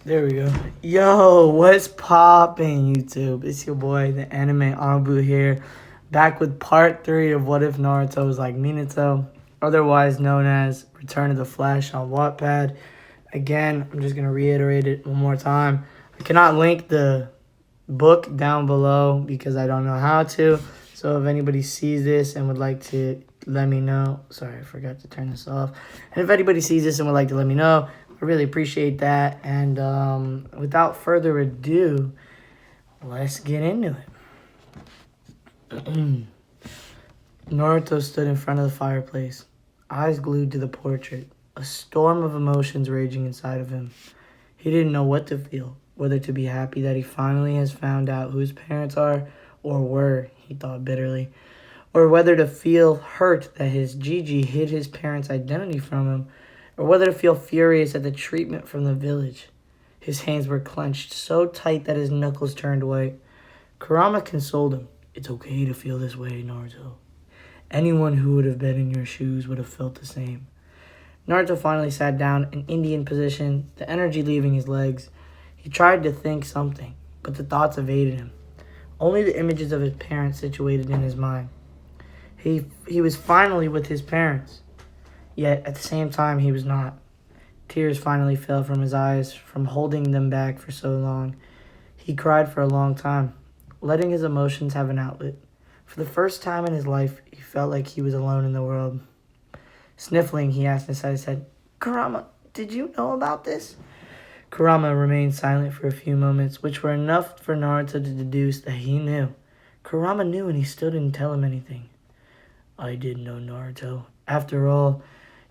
There we go. Yo, what's poppin', YouTube? It's your boy, the anime Anbu here, back with part 3 of What If Naruto was like Minato, otherwise known as Return of the Flash on Wattpad. Again, I'm just going to reiterate it one more time. I cannot link the book down below because I don't know how to. So if anybody sees this and would like to let me know. Sorry, I forgot to turn this off. And if anybody sees this and would like to let me know, I really appreciate that. And without further ado, let's get into it. Naruto stood in front of the fireplace, eyes glued to the portrait, a storm of emotions raging inside of him. He didn't know what to feel, whether to be happy that he finally has found out who his parents are, or were, he thought bitterly, or whether to feel hurt that his Gigi hid his parents' identity from him, or whether to feel furious at the treatment from the village. His hands were clenched so tight that his knuckles turned white. Kurama consoled him. "It's okay to feel this way, Naruto. Anyone who would have been in your shoes would have felt the same." Naruto finally sat down in Indian position, the energy leaving his legs. He tried to think something, but the thoughts evaded him. Only the images of his parents situated in his mind. He was finally with his parents. Yet, at the same time, he was not. Tears finally fell from his eyes from holding them back for so long. He cried for a long time, letting his emotions have an outlet. For the first time in his life, he felt like he was alone in the world. Sniffling, he asked inside his head, "Kurama, did you know about this?" Kurama remained silent for a few moments, which were enough for Naruto to deduce that he knew. Kurama knew and he still didn't tell him anything. "I did know, Naruto. After all,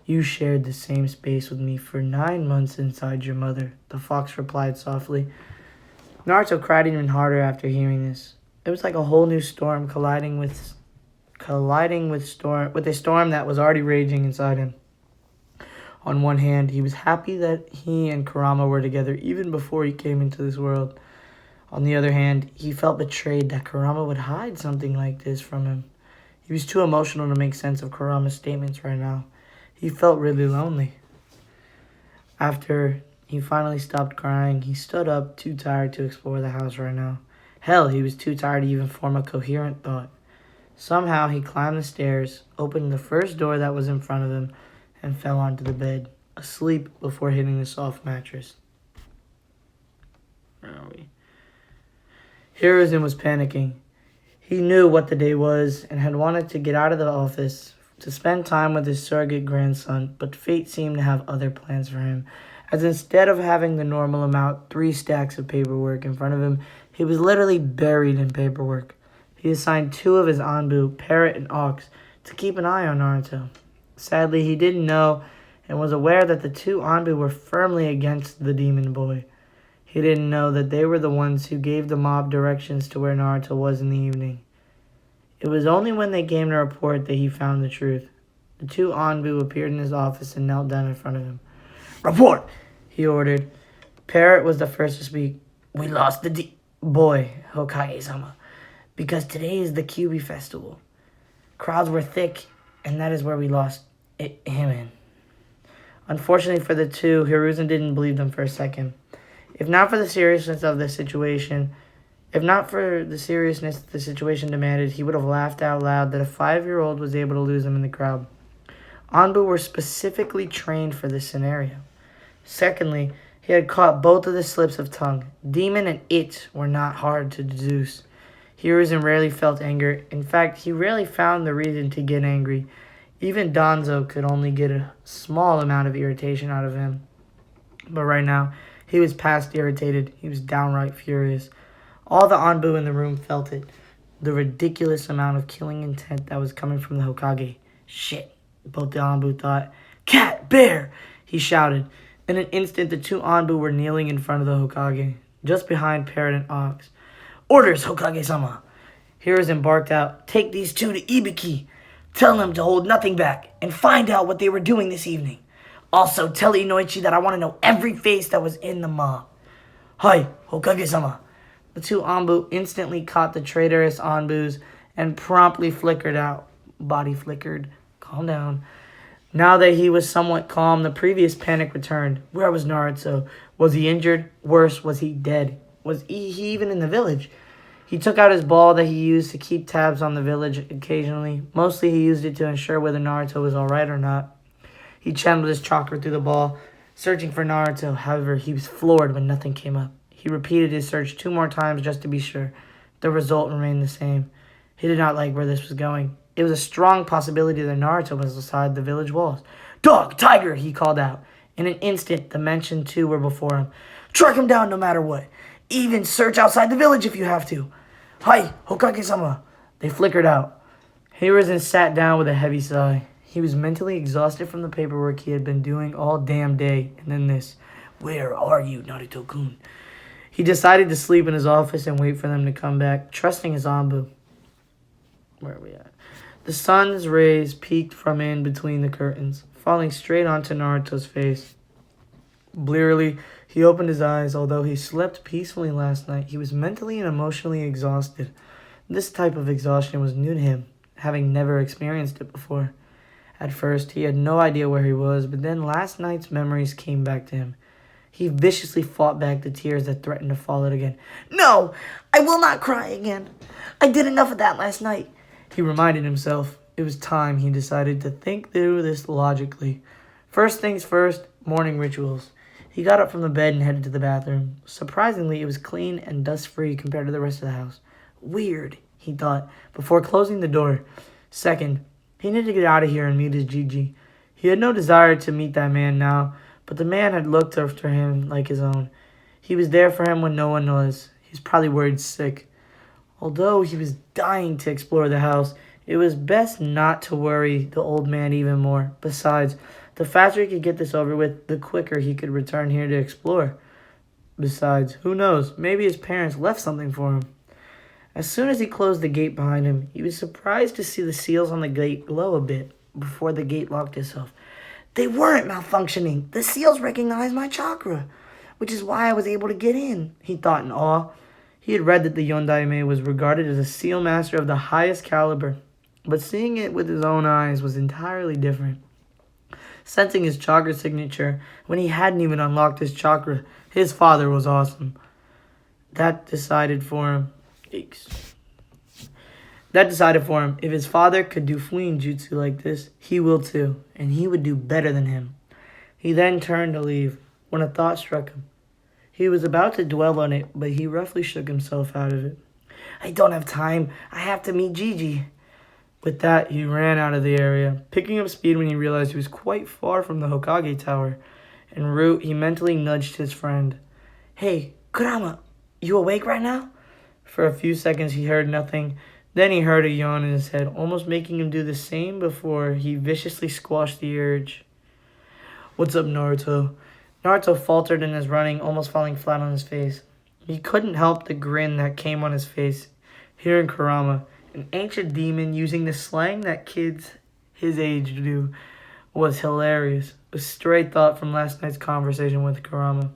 you shared the same space with me for 9 months inside your mother," the fox replied softly. Naruto cried even harder after hearing this. It was like a whole new storm colliding with a storm that was already raging inside him. On one hand, he was happy that he and Kurama were together even before he came into this world. On the other hand, he felt betrayed that Kurama would hide something like this from him. He was too emotional to make sense of Kurama's statements right now. He felt really lonely. After he finally stopped crying, he stood up, too tired to explore the house right now. Hell, he was too tired to even form a coherent thought. Somehow, he climbed the stairs, opened the first door that was in front of him, and fell onto the bed, asleep before hitting the soft mattress. Where are we? Hiruzen was panicking. He knew what the day was and had wanted to get out of the office to spend time with his surrogate grandson, but fate seemed to have other plans for him, as instead of having the normal amount, 3 stacks of paperwork in front of him, he was literally buried in paperwork. He assigned 2 of his Anbu, Parrot and Ox, to keep an eye on Naruto. Sadly, he didn't know and was aware that the 2 Anbu were firmly against the demon boy. He didn't know that they were the ones who gave the mob directions to where Naruto was in the evening. It was only when they came to report that he found the truth. The 2 Anbu appeared in his office and knelt down in front of him. "Report!" he ordered. Parrot was the first to speak. "We lost the boy, Hokage-sama, because today is the Kyuubi festival. Crowds were thick, and that is where we lost him in." Unfortunately for the 2, Hiruzen didn't believe them for a second. If not for the seriousness the situation demanded, he would have laughed out loud that a 5-year-old was able to lose him in the crowd. Anbu were specifically trained for this scenario. Secondly, he had caught both of the slips of tongue. Demon and it were not hard to deduce. Hiruzen rarely felt anger. In fact, he rarely found the reason to get angry. Even Danzo could only get a small amount of irritation out of him. But right now, he was past irritated. He was downright furious. All the Anbu in the room felt it. The ridiculous amount of killing intent that was coming from the Hokage. "Shit," both the Anbu thought. "Cat! Bear!" he shouted. In an instant, the 2 Anbu were kneeling in front of the Hokage, just behind Parrot and Ox. "Orders, Hokage-sama!" Hiruzen barked out. "Take these 2 to Ibiki. Tell them to hold nothing back and find out what they were doing this evening. Also, tell Inoichi that I want to know every face that was in the mob." "Hi, Hokage-sama." The 2 Anbu instantly caught the traitorous Anbus and promptly flickered out. Body flickered. Calm down. Now that he was somewhat calm, the previous panic returned. Where was Naruto? Was he injured? Worse, was he dead? Was he even in the village? He took out his ball that he used to keep tabs on the village occasionally. Mostly he used it to ensure whether Naruto was alright or not. He channeled his chakra through the ball, searching for Naruto. However, he was floored when nothing came up. He repeated his search 2 more times just to be sure. The result remained the same. He did not like where this was going. It was a strong possibility that Naruto was inside the village walls. "Dog! Tiger!" he called out. In an instant, the mentioned 2 were before him. "Track him down no matter what. Even search outside the village if you have to." "Hi, Hokage-sama." They flickered out. He rose and sat down with a heavy sigh. He was mentally exhausted from the paperwork he had been doing all damn day, and then this. "Where are you, Naruto-kun?" He decided to sleep in his office and wait for them to come back, trusting his Anbu. Where are we at? The sun's rays peeked from in between the curtains, falling straight onto Naruto's face. Blearily, he opened his eyes. Although he slept peacefully last night, he was mentally and emotionally exhausted. This type of exhaustion was new to him, having never experienced it before. At first, he had no idea where he was, but then last night's memories came back to him. He viciously fought back the tears that threatened to fall out again. "No, I will not cry again. I did enough of that last night." He reminded himself. It was time, he decided, to think through this logically. First things first, morning rituals. He got up from the bed and headed to the bathroom. Surprisingly, it was clean and dust-free compared to the rest of the house. Weird, he thought, before closing the door. Second, he needed to get out of here and meet his Gigi. He had no desire to meet that man now, but the man had looked after him like his own. He was there for him when no one was. He was probably worried sick. Although he was dying to explore the house, it was best not to worry the old man even more. Besides, the faster he could get this over with, the quicker he could return here to explore. Besides, who knows, maybe his parents left something for him. As soon as he closed the gate behind him, he was surprised to see the seals on the gate glow a bit before the gate locked itself. They weren't malfunctioning. The seals recognized my chakra, which is why I was able to get in, he thought in awe. He had read that the Yondaime was regarded as a seal master of the highest caliber, but seeing it with his own eyes was entirely different. Sensing his chakra signature when he hadn't even unlocked his chakra, his father was awesome. That decided for him. If his father could do fleeing jutsu like this, he will too, and he would do better than him. He then turned to leave when a thought struck him. He was about to dwell on it, but he roughly shook himself out of it. "I don't have time. I have to meet Gigi." With that, he ran out of the area, picking up speed when he realized he was quite far from the Hokage tower. En route, he mentally nudged his friend. "Hey, Kurama, you awake right now?" For a few seconds, he heard nothing. Then he heard a yawn in his head, almost making him do the same before he viciously squashed the urge. "What's up, Naruto?" Naruto faltered in his running, almost falling flat on his face. He couldn't help the grin that came on his face. Hearing Kurama, an ancient demon using the slang that kids his age do, was hilarious. A stray thought from last night's conversation with Kurama.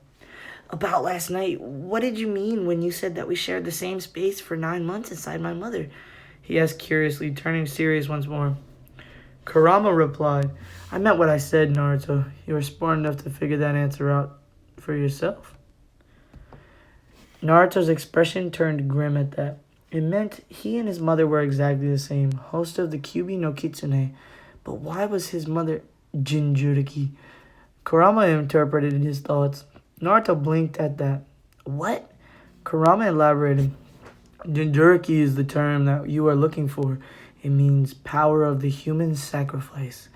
"About last night, what did you mean when you said that we shared the same space for 9 months inside my mother?" he asked curiously, turning serious once more. Kurama replied, "I meant what I said, Naruto. You are smart enough to figure that answer out for yourself." Naruto's expression turned grim at that. It meant he and his mother were exactly the same, host of the Kyubi no Kitsune. But why was his mother Jinchuriki? Kurama interpreted his thoughts. Naruto blinked at that. "What?" Kurama elaborated. "Jinchuriki is the term that you are looking for. It means power of the human sacrifice.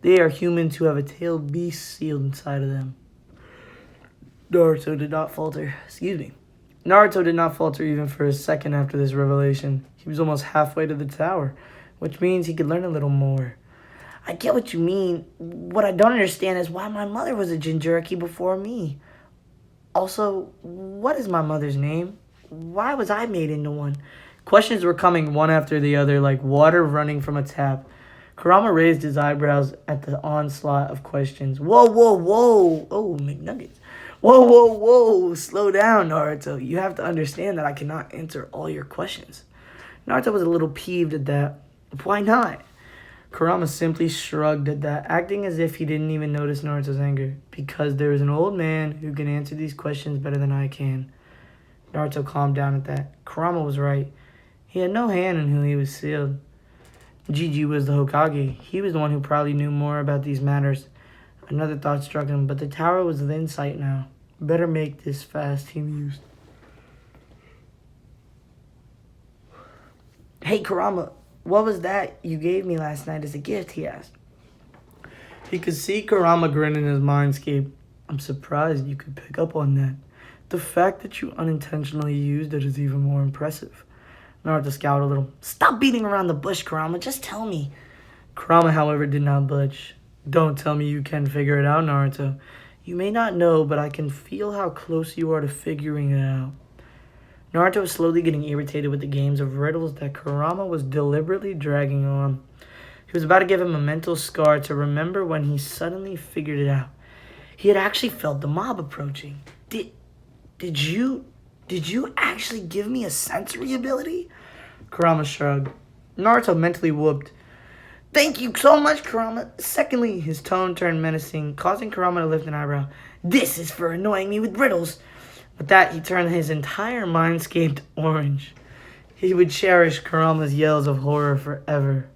They are humans who have a tailed beast sealed inside of them." Naruto did not falter even for a second after this revelation. He was almost halfway to the tower, which means he could learn a little more. "I get what you mean. What I don't understand is why my mother was a Jinchuriki before me. Also, what is my mother's name? Why was I made into one?" Questions were coming one after the other, like water running from a tap. Kurama raised his eyebrows at the onslaught of questions. Whoa! Oh, McNuggets. Whoa! Slow down, Naruto. You have to understand that I cannot answer all your questions. Naruto was a little peeved at that. Why not? Kurama simply shrugged at that, acting as if he didn't even notice Naruto's anger. Because there is an old man who can answer these questions better than I can. Naruto calmed down at that. Kurama was right. He had no hand in who he was sealed. Gigi was the Hokage. He was the one who probably knew more about these matters. Another thought struck him, but the tower was within sight now. Better make this fast, he mused. Hey, Kurama, what was that you gave me last night as a gift, he asked. He could see Kurama grin in his mindscape. I'm surprised you could pick up on that. The fact that you unintentionally used it is even more impressive. Naruto scowled a little. Stop beating around the bush, Kurama. Just tell me. Kurama, however, did not budge. Don't tell me you can figure it out, Naruto. You may not know, but I can feel how close you are to figuring it out. Naruto was slowly getting irritated with the games of riddles that Kurama was deliberately dragging on. He was about to give him a mental scar to remember when he suddenly figured it out. He had actually felt the mob approaching. Did you actually give me a sensory ability? Kurama shrugged. Naruto mentally whooped. Thank you so much, Kurama. Secondly, his tone turned menacing, causing Kurama to lift an eyebrow. This is for annoying me with riddles. With that, he turned his entire mindscape orange. He would cherish Kurama's yells of horror forever.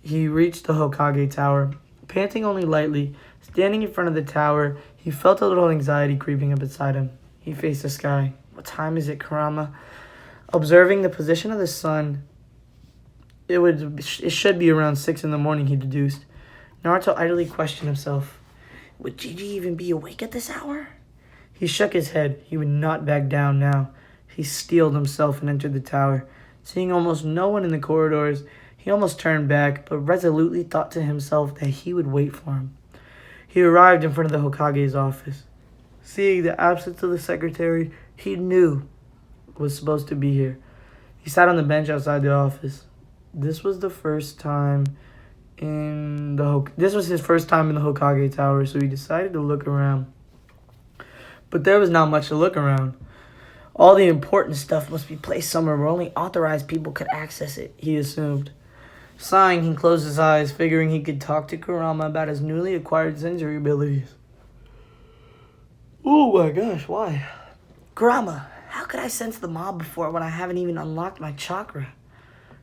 He reached the Hokage tower. Panting only lightly, standing in front of the tower, he felt a little anxiety creeping up inside him. He faced the sky. What time is it, Kurama? Observing the position of the sun, it should be around 6 in the morning, he deduced. Naruto idly questioned himself. Would Gigi even be awake at this hour? He shook his head. He would not back down now. He steeled himself and entered the tower. Seeing almost no one in the corridors, he almost turned back, but resolutely thought to himself that he would wait for him. He arrived in front of the Hokage's office. Seeing the absence of the secretary, he knew was supposed to be here. He sat on the bench outside the office. This was his first time in the Hokage tower, so he decided to look around. But there was not much to look around. All the important stuff must be placed somewhere where only authorized people could access it, he assumed. Sighing, he closed his eyes, figuring he could talk to Kurama about his newly acquired sensory abilities. Oh my gosh, why? Kurama, how could I sense the mob before when I haven't even unlocked my chakra?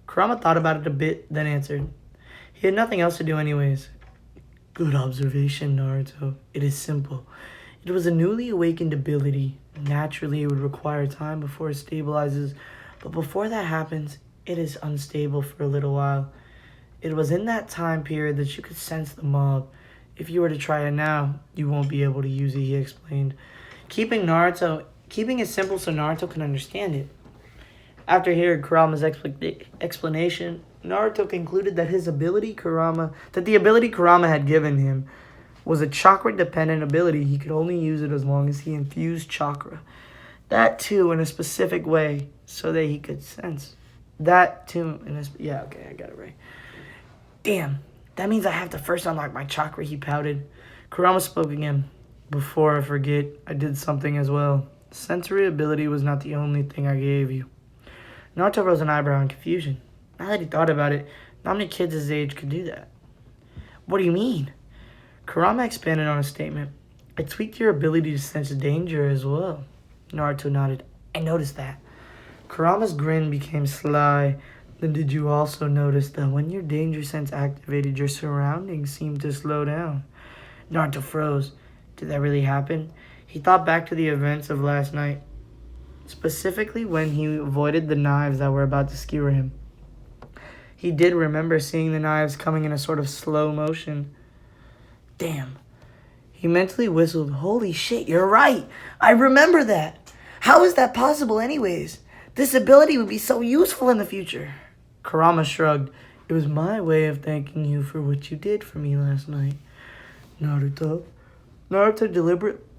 Kurama thought about it a bit, then answered. He had nothing else to do anyways. Good observation, Naruto. It is simple. It was a newly awakened ability. Naturally, it would require time before it stabilizes, but before that happens, it is unstable for a little while. It was in that time period that you could sense the mob. If you were to try it now, you won't be able to use it, he explained. Keeping it simple so Naruto can understand it. After hearing Kurama's explanation, Naruto concluded that the ability Kurama had given him was a chakra-dependent ability. He could only use it as long as he infused chakra. That too in a specific way, so that he could sense. That too in a... Yeah, okay, I got it right. Damn, that means I have to first unlock my chakra, he pouted. Kurama spoke again. Before I forget, I did something as well. Sensory ability was not the only thing I gave you. Naruto rose an eyebrow in confusion. Now that he thought about it, not many kids his age could do that. What do you mean? Kurama expanded on his statement. I tweaked your ability to sense danger as well. Naruto nodded. I noticed that. Kurama's grin became sly. Then did you also notice that when your danger sense activated, your surroundings seemed to slow down? Naruto froze. Did that really happen? He thought back to the events of last night, specifically when he avoided the knives that were about to skewer him. He did remember seeing the knives coming in a sort of slow motion. Damn. He mentally whistled. Holy shit, you're right. I remember that. How is that possible anyways? This ability would be so useful in the future. Kurama shrugged. It was my way of thanking you for what you did for me last night. Naruto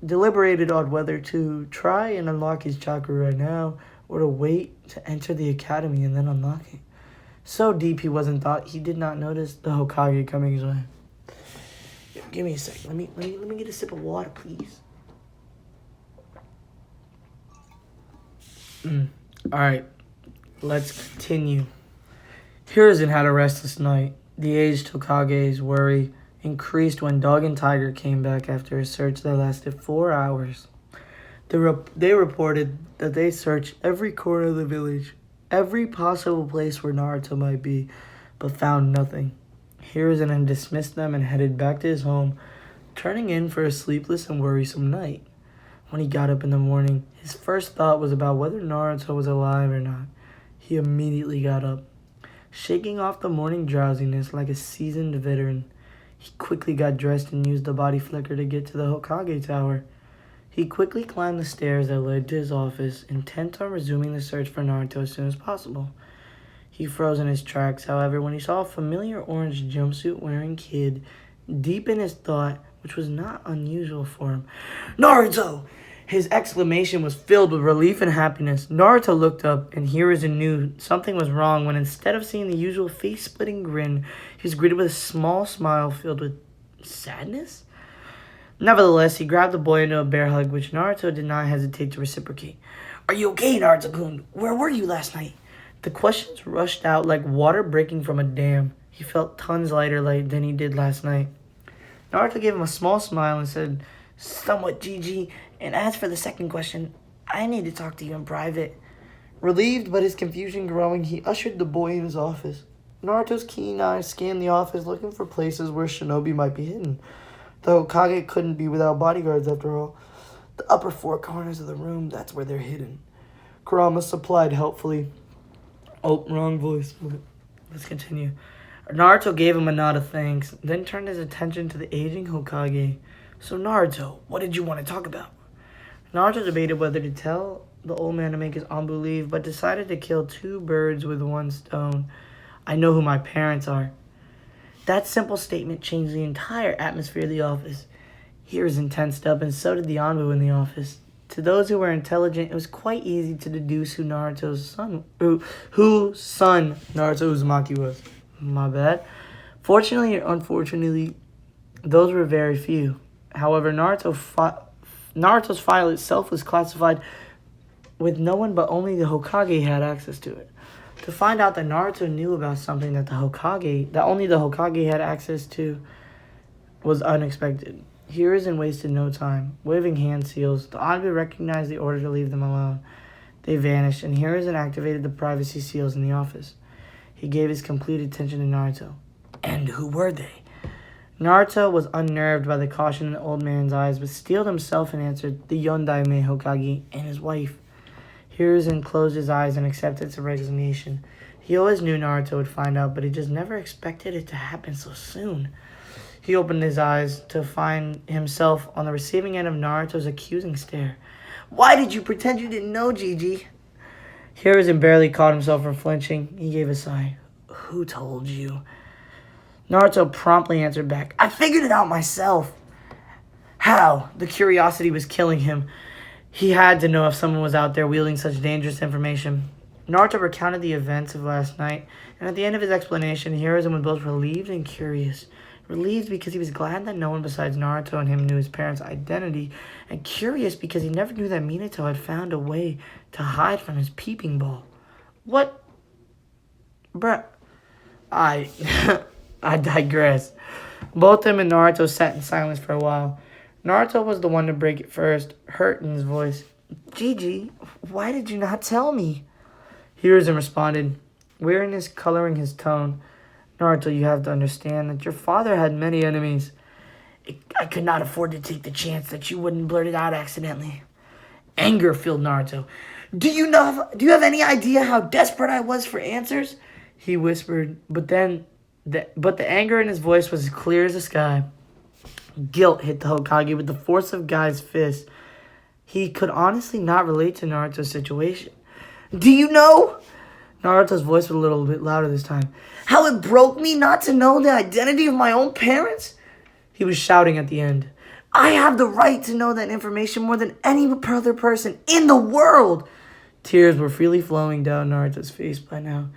deliberated on whether to try and unlock his chakra right now or to wait to enter the academy and then unlock it. So deep he was in thought, he did not notice the Hokage coming his way. Give me a sec. Let me get a sip of water, please. Alright, let's continue. Hiruzen had a restless night. The aged Hokage's worry increased when Dog and Tiger came back after a search that lasted 4 hours. They reported that they searched every corner of the village, every possible place where Naruto might be, but found nothing. Hiruzen dismissed them and headed back to his home, turning in for a sleepless and worrisome night. When he got up in the morning, his first thought was about whether Naruto was alive or not. He immediately got up. Shaking off the morning drowsiness like a seasoned veteran, he quickly got dressed and used the body flicker to get to the Hokage tower. He quickly climbed the stairs that led to his office, intent on resuming the search for Naruto as soon as possible. He froze in his tracks, however, when he saw a familiar orange jumpsuit-wearing kid deep in his thought, which was not unusual for him. "Naruto!" His exclamation was filled with relief and happiness. Naruto looked up, and Hiruzen knew something was wrong when instead of seeing the usual face-splitting grin, he was greeted with a small smile filled with sadness. Nevertheless, he grabbed the boy into a bear hug, which Naruto did not hesitate to reciprocate. "Are you okay, Naruto-kun? Where were you last night?" The questions rushed out like water breaking from a dam. He felt tons lighter than he did last night. Naruto gave him a small smile and said, "Somewhat, GG. And as for the second question, I need to talk to you in private." Relieved but his confusion growing, he ushered the boy in his office. Naruto's keen eyes scanned the office looking for places where shinobi might be hidden. The Hokage couldn't be without bodyguards after all. The upper 4 corners of the room, that's where they're hidden. Kurama supplied helpfully. Oh, wrong voice. Let's continue. Naruto gave him a nod of thanks, then turned his attention to the aging Hokage. "So Naruto, what did you want to talk about?" Naruto debated whether to tell the old man to make his Anbu leave, but decided to kill 2 birds with 1 stone. "I know who my parents are." That simple statement changed the entire atmosphere of the office. Hiruzen tensed up, and so did the Anbu in the office. To those who were intelligent, it was quite easy to deduce whose son Naruto Uzumaki was. My bad. Fortunately or unfortunately, those were very few. However, Naruto's file itself was classified with no one but only the Hokage had access to it. To find out that Naruto knew about something that only the Hokage had access to was unexpected. Hiruzen wasted no time. Waving hand seals, the Anbu recognized the order to leave them alone. They vanished, and Hiruzen activated the privacy seals in the office. He gave his complete attention to Naruto. And who were they? Naruto was unnerved by the caution in the old man's eyes, but steeled himself and answered, "The Yondaime Hokage and his wife." Hiruzen closed his eyes and accepted his resignation. He always knew Naruto would find out, but he just never expected it to happen so soon. He opened his eyes to find himself on the receiving end of Naruto's accusing stare. "Why did you pretend you didn't know, Gigi?" Hiruzen barely caught himself from flinching. He gave a sigh. "Who told you?" Naruto promptly answered back, "I figured it out myself." How? The curiosity was killing him. He had to know if someone was out there wielding such dangerous information. Naruto recounted the events of last night, and at the end of his explanation, Hiruzen was both relieved and curious. Relieved because he was glad that no one besides Naruto and him knew his parents' identity, and curious because he never knew that Minato had found a way to hide from his peeping ball. What? Bruh. I digress. Both him and Naruto sat in silence for a while. Naruto was the one to break it first, hurt in his voice. "Gigi, why did you not tell me?" Hiruzen responded, weariness coloring his tone. "Naruto, you have to understand that your father had many enemies. I could not afford to take the chance that you wouldn't blurt it out accidentally." Anger filled Naruto. Do you have any idea how desperate I was for answers?" he whispered, but the anger in his voice was as clear as the sky. Guilt hit the Hokage with the force of Guy's fist. He could honestly not relate to Naruto's situation. "Do you know?" Naruto's voice was a little bit louder this time. "How it broke me not to know the identity of my own parents?" He was shouting at the end. "I have the right to know that information more than any other person in the world." Tears were freely flowing down Naruto's face by now.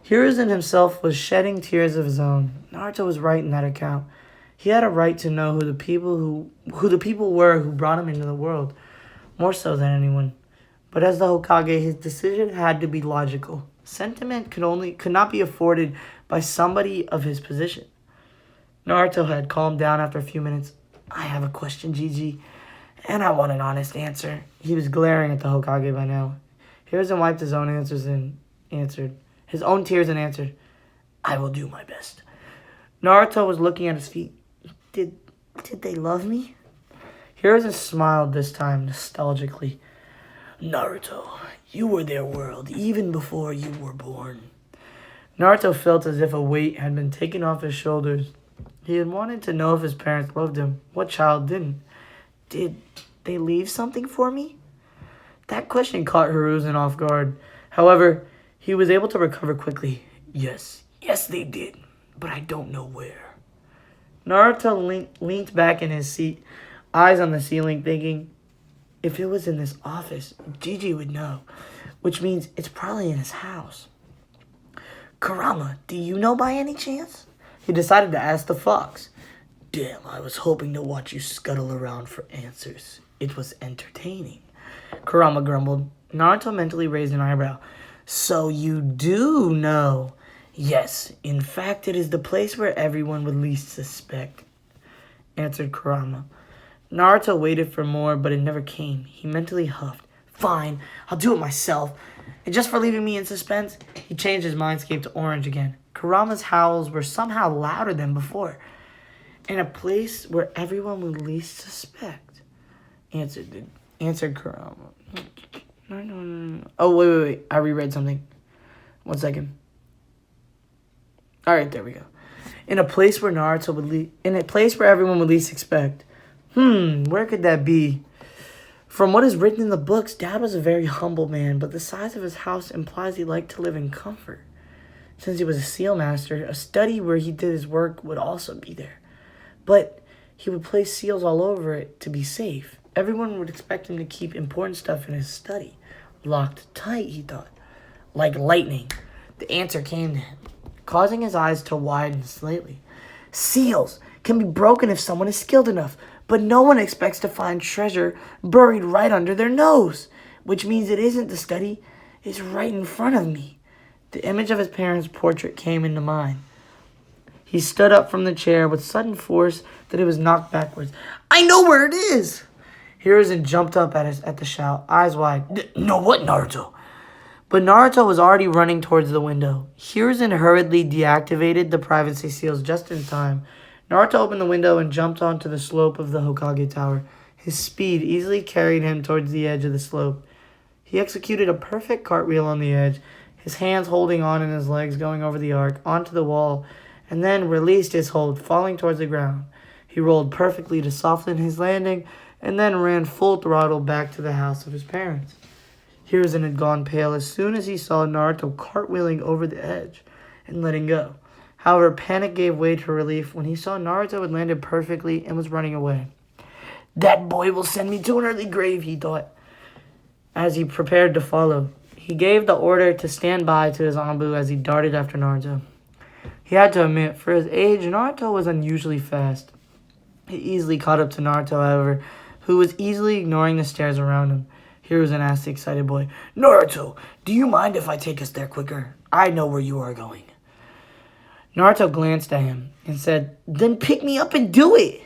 Hiruzen himself was shedding tears of his own. Naruto was right in that account. He had a right to know who the people were who brought him into the world, more so than anyone. But as the Hokage, his decision had to be logical. Sentiment could not be afforded by somebody of his position. Naruto had calmed down after a few minutes. I have a question, Gigi, and I want an honest answer. He was glaring at the Hokage by now. Hiruzen wiped his own tears and answered, I will do my best. Naruto was looking at his feet. Did they love me? Hiruzen smiled this time nostalgically. Naruto, you were their world even before you were born. Naruto felt as if a weight had been taken off his shoulders. He had wanted to know if his parents loved him. What child didn't? Did they leave something for me? That question caught Hiruzen off guard. However, he was able to recover quickly. Yes, they did, but I don't know where. Naruto leaned back in his seat, eyes on the ceiling, thinking, if it was in this office, Gigi would know, which means it's probably in his house. Kurama, do you know by any chance? He decided to ask the fox. Damn, I was hoping to watch you scuttle around for answers. It was entertaining. Kurama grumbled. Naruto mentally raised an eyebrow. So you do know? Yes, in fact, it is the place where everyone would least suspect, answered Kurama. Naruto waited for more, but it never came. He mentally huffed. Fine, I'll do it myself. And just for leaving me in suspense, he changed his mindscape to orange again. Kurama's howls were somehow louder than before. In a place where everyone would least suspect, answered Kurama. No. Oh, wait. I reread something. 1 second. All right, there we go. In a place where everyone would least expect. Where could that be? From what is written in the books, Dad was a very humble man, but the size of his house implies he liked to live in comfort. Since he was a seal master, a study where he did his work would also be there. But he would place seals all over it to be safe. Everyone would expect him to keep important stuff in his study. Locked tight, he thought. Like lightning. The answer came to him, causing his eyes to widen slightly. Seals can be broken if someone is skilled enough, but no one expects to find treasure buried right under their nose, which means it isn't the study, it's right in front of me. The image of his parents' portrait came into mind. He stood up from the chair with sudden force that it was knocked backwards. I know where it is! Hiruzen jumped up at the shout, eyes wide. No, what, Naruto? But Naruto was already running towards the window. Hiruzen hurriedly deactivated the privacy seals just in time. Naruto opened the window and jumped onto the slope of the Hokage Tower. His speed easily carried him towards the edge of the slope. He executed a perfect cartwheel on the edge, his hands holding on and his legs going over the arc, onto the wall, and then released his hold, falling towards the ground. He rolled perfectly to soften his landing, and then ran full throttle back to the house of his parents. Hiruzen had gone pale as soon as he saw Naruto cartwheeling over the edge and letting go. However, panic gave way to relief when he saw Naruto had landed perfectly and was running away. That boy will send me to an early grave, he thought, as he prepared to follow. He gave the order to stand by to his Anbu as he darted after Naruto. He had to admit, for his age, Naruto was unusually fast. He easily caught up to Naruto, however, who was easily ignoring the stares around him. Hiruzen asked the excited boy, Naruto, do you mind if I take us there quicker? I know where you are going. Naruto glanced at him and said, Then pick me up and do it!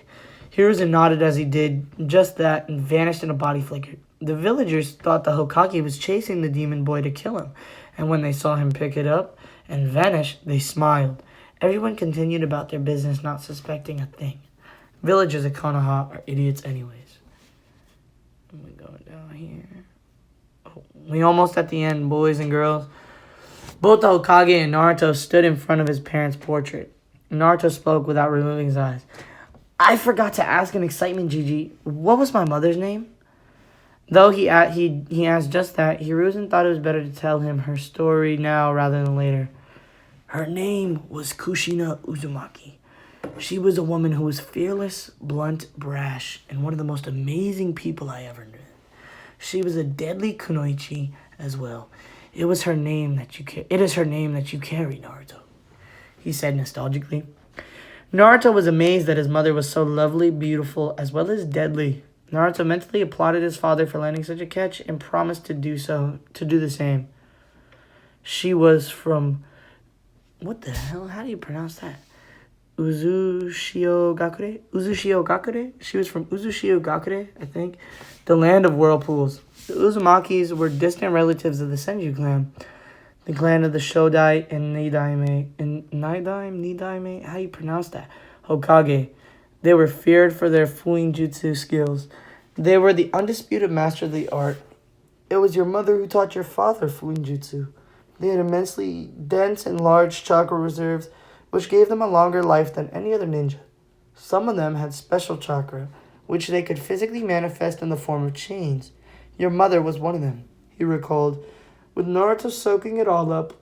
Hiruzen nodded as he did just that and vanished in a body flicker. The villagers thought the Hokage was chasing the demon boy to kill him, and when they saw him pick it up and vanish, they smiled. Everyone continued about their business, not suspecting a thing. Villagers at Konoha are idiots anyways. I'm going down here. Oh, we almost at the end, boys and girls. Both the Hokage and Naruto stood in front of his parents' portrait. Naruto spoke without removing his eyes. I forgot to ask in excitement, Gigi, what was my mother's name? Though he asked just that, Hiruzen thought it was better to tell him her story now rather than later. Her name was Kushina Uzumaki. She was a woman who was fearless, blunt, brash, and one of the most amazing people I ever knew. She was a deadly kunoichi as well. It is her name that you carry, Naruto, he said nostalgically. Naruto was amazed that his mother was so lovely, beautiful, as well as deadly. Naruto mentally applauded his father for landing such a catch and promised to do the same. She was from, what the hell? How do you pronounce that? Uzushio Gakure? She was from Uzushio Gakure, I think. The land of whirlpools. The Uzumakis were distant relatives of the Senju clan. The clan of the Shodai and Nidaime? How do you pronounce that? Hokage. They were feared for their fuying jutsu skills. They were the undisputed master of the art. It was your mother who taught your father fuying jutsu. They had immensely dense and large chakra reserves, which gave them a longer life than any other ninja. Some of them had special chakra, which they could physically manifest in the form of chains. Your mother was one of them, he recalled, with Naruto soaking it all up,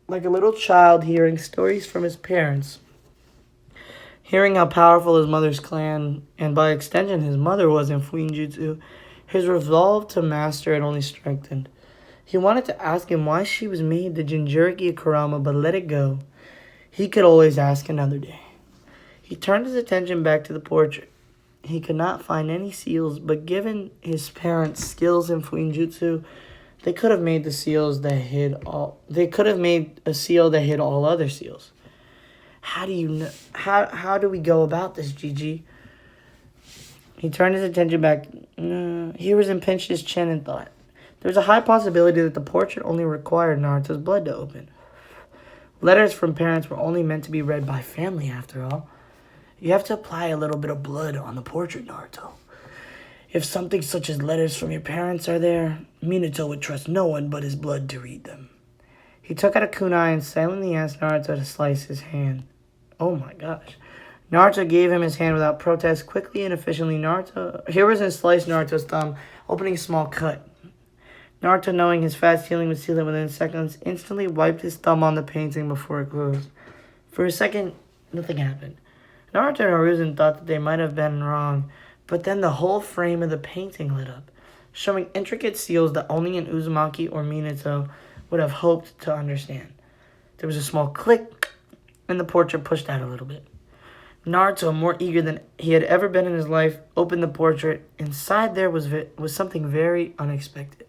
like a little child hearing stories from his parents. Hearing how powerful his mother's clan, and by extension his mother was in Fuinjutsu, his resolve to master it only strengthened. He wanted to ask him why she was made the Jinchuriki of Kurama, but let it go. He could always ask another day. He turned his attention back to the portrait. He could not find any seals, but given his parents' skills in Fuinjutsu, they could have made the seals that hid all. They could have made a seal that hid all other seals. How do you know? How do we go about this, Gigi? He turned his attention back. Hiruzen pinched his chin and thought. There was a high possibility that the portrait only required Naruto's blood to open. Letters from parents were only meant to be read by family, after all. You have to apply a little bit of blood on the portrait, Naruto. If something such as letters from your parents are there, Minato would trust no one but his blood to read them. He took out a kunai and silently asked Naruto to slice his hand. Oh my gosh. Naruto gave him his hand without protest. Quickly and efficiently, Hiruzen sliced Naruto's thumb, opening a small cut. Naruto, knowing his fast healing would seal it within seconds, instantly wiped his thumb on the painting before it closed. For a second, nothing happened. Naruto and Hiruzen thought that they might have been wrong, but then the whole frame of the painting lit up, showing intricate seals that only an Uzumaki or Minato would have hoped to understand. There was a small click, and the portrait pushed out a little bit. Naruto, more eager than he had ever been in his life, opened the portrait. Inside there was something very unexpected.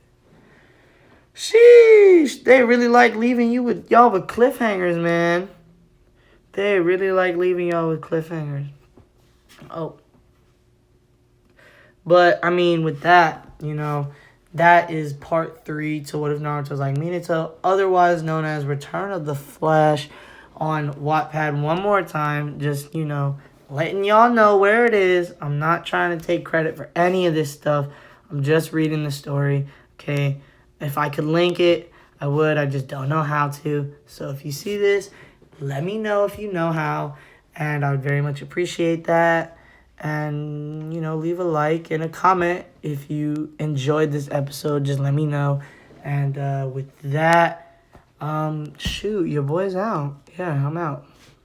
Sheesh! They really like leaving y'all with cliffhangers, man. They really like leaving y'all with cliffhangers. Oh. But, I mean, with that, that is part 3 to What If Naruto's Like Minato, otherwise known as Return of the Flash on Wattpad. One more time, just, letting y'all know where it is. I'm not trying to take credit for any of this stuff. I'm just reading the story, okay? If I could link it, I would. I just don't know how to. So if you see this, let me know if you know how, and I would very much appreciate that. And, leave a like and a comment if you enjoyed this episode. Just let me know. And with that, shoot, your boy's out. Yeah, I'm out.